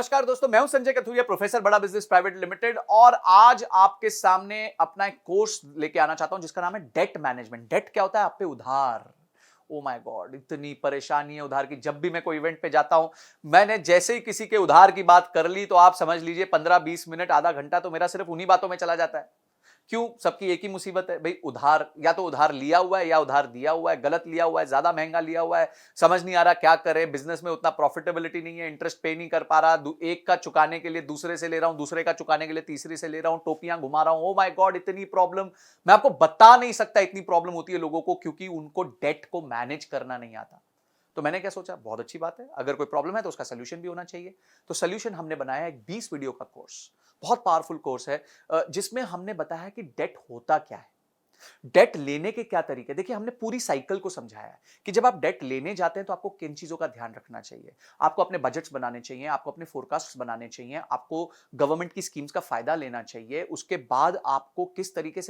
नमस्कार दोस्तों, मैं हूं संजय कथुरिया, प्रोफेसर बड़ा बिजनेस प्राइवेट लिमिटेड। और आज आपके सामने अपना एक कोर्स लेके आना चाहता हूं जिसका नाम है डेट मैनेजमेंट। डेट क्या होता है? आप पे उधार। ओ माय गॉड, इतनी परेशानी है उधार की। जब भी मैं कोई इवेंट पे जाता हूं, मैंने जैसे ही किसी के उधार की बात कर ली तो आप समझ लीजिए 15-20 मिनट, आधा घंटा तो मेरा सिर्फ उन्हीं बातों में चला जाता है। क्यों? सबकी एक ही मुसीबत है भाई, उधार। या तो उधार लिया हुआ है या उधार दिया हुआ है, गलत लिया हुआ है, ज्यादा महंगा लिया हुआ है, समझ नहीं आ रहा क्या करे। बिजनेस में उतना प्रॉफिटेबिलिटी नहीं है, इंटरेस्ट पे नहीं कर पा रहा, एक का चुकाने के लिए दूसरे से ले रहा हूं, दूसरे का चुकाने के लिए तीसरे से ले रहा हूं, टोपियां घुमा रहा हूं। ओ माय गॉड, इतनी प्रॉब्लम मैं आपको बता नहीं सकता। इतनी प्रॉब्लम होती है लोगों को क्योंकि उनको डेट को मैनेज करना नहीं आता। तो मैंने क्या सोचा, बहुत अच्छी बात है, अगर कोई प्रॉब्लम है तो उसका सोल्यूशन भी होना चाहिए। तो सोल्यूशन हमने बनाया है एक 20 वीडियो का कोर्स। बहुत पावरफुल कोर्स है जिसमें हमने बताया कि डेट होता क्या है, डेट लेने के क्या तरीके। देखिए, हमने पूरी साइकिल को समझाया है कि जब आप डेट लेने जाते हैं तो आपको किन चीजों का ध्यान रखना चाहिए। आपको अपने बजट्स बनाने चाहिए, आपको अपने फोरकास्ट्स बनाने चाहिए, आपको गवर्नमेंट की स्कीम्स का फायदा लेना चाहिए। उसके बाद आपको किस तरीके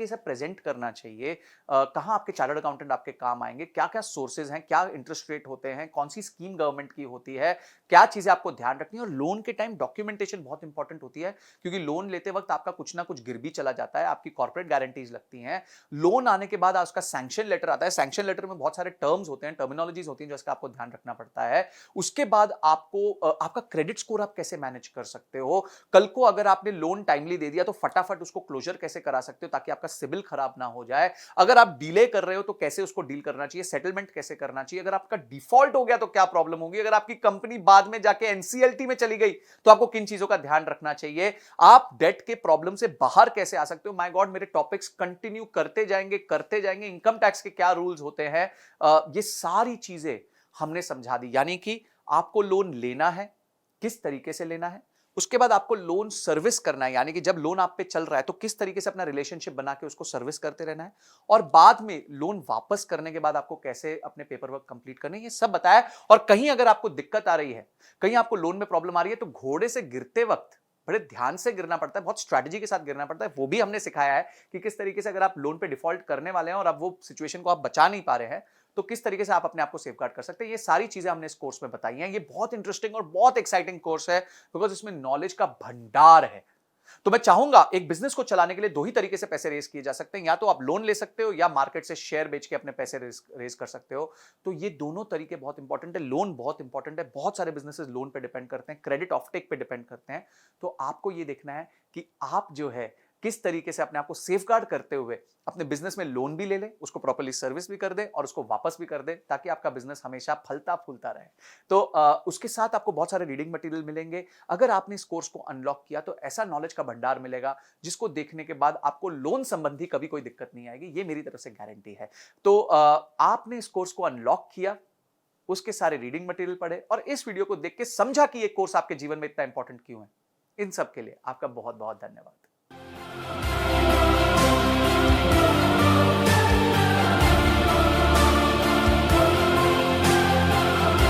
से प्रेजेंट करना चाहिए, कहां आपके चार्टर्ड अकाउंटेंट आपके काम आएंगे, क्या क्या सोर्सेज हैं, क्या इंटरेस्ट रेट होते हैं, कौन सी स्कीम गवर्नमेंट की होती है, क्या चीजें आपको ध्यान रखनी है। और लोन के टाइम डॉक्यूमेंटेशन बहुत इंपॉर्टेंट होती है, क्योंकि लोन लेते वक्त आपका कुछ ना कुछ गिर भी चला जाता है, आपकी कॉर्पोरेट गारंटीज लगती हैं। लोन आने के बाद उसका सैंक्शन लेटर आता है। सैंक्शन लेटर में बहुत सारे टर्म्स होते हैं, टर्मिनोलॉजीज होती हैं जिसका आपको ध्यान रखना पड़ता है। उसके बाद आपको आपका क्रेडिट स्कोर आप कैसे मैनेज कर सकते हो। कल को अगर आपने लोन टाइमली दे दिया तो फटाफट उसको क्लोजर कैसे करा सकते हो ताकि आपका सिबिल खराब ना हो जाए। अगर आप डिले कर रहे हो तो कैसे उसको डील करना चाहिए, सेटलमेंट कैसे करना चाहिए। अगर आपका डिफॉल्ट हो गया तो क्या प्रॉब्लम होगी। अगर आपकी कंपनी बाद में जाके एनसीएलटी में चली गई तो आपको किन चीजों का ध्यान रखना चाहिए। आप डेट के प्रॉब्लम से बाहर कैसे आ सकते हो। माय गॉड, मेरे टॉपिक्स कंटिन्यू करते जाएंगे। इनकम टैक्स के क्या रूल्स होते हैं, ये सारी चीजें हमने समझा दी। यानी कि आपको लोन लेना है, किस तरीके से लेना है। उसके बाद आपको लोन सर्विस करना है, यानी कि जब लोन आप पे चल रहा है तो किस तरीके से अपना रिलेशनशिप बना के उसको सर्विस करते रहना है। और बाद में लोन वापस करने के बाद आपको कैसे अपने पेपर वर्क कंप्लीट करने, ये सब बताया। और कहीं अगर आपको दिक्कत आ रही है, कहीं आपको लोन में प्रॉब्लम आ रही है, तो घोड़े से गिरते वक्त बड़े ध्यान से गिरना पड़ता है, बहुत स्ट्रैटेजी के साथ गिरना पड़ता है। वो भी हमने सिखाया है कि किस तरीके से अगर आप लोन पे डिफॉल्ट करने वाले हैं और अब वो सिचुएशन को आप बचा नहीं पा रहे हैं तो किस तरीके से आप अपने आप को सेफगार्ड कर सकते हैं। ये सारी चीजें हमने इस कोर्स में बताई हैं। ये बहुत इंटरेस्टिंग और बहुत एक्साइटिंग कोर्स है बिकॉज इसमें नॉलेज का भंडार है। तो मैं चाहूंगा, एक बिजनेस को चलाने के लिए दो ही तरीके से पैसे रेज किए जा सकते हैं, या तो आप लोन ले सकते हो या मार्केट से शेयर बेच के अपने पैसे रेज कर सकते हो। तो ये दोनों तरीके बहुत इंपॉर्टेंट है। लोन बहुत इंपॉर्टेंट है, बहुत सारे बिजनेसेस लोन पे डिपेंड करते हैं, क्रेडिट ऑफटेक पे डिपेंड करते हैं। तो आपको ये देखना है कि आप जो है किस तरीके से अपने आप को सेफगार्ड करते हुए अपने बिजनेस में लोन भी ले ले, उसको प्रॉपर्ली सर्विस भी कर दे और उसको वापस भी कर दे, ताकि आपका बिजनेस हमेशा फलता फूलता रहे। तो उसके साथ आपको बहुत सारे रीडिंग मटेरियल मिलेंगे। अगर आपने इस कोर्स को अनलॉक किया तो ऐसा नॉलेज का भंडार मिलेगा जिसको देखने के बाद आपको लोन संबंधी कभी कोई दिक्कत नहीं आएगी, ये मेरी तरफ से गारंटी है। तो आपने इस कोर्स को अनलॉक किया, उसके सारे रीडिंग मटेरियल पढ़े और इस वीडियो को देख के समझा कि ये कोर्स आपके जीवन में इतना इंपॉर्टेंट क्यों है। इन सब के लिए आपका बहुत बहुत धन्यवाद।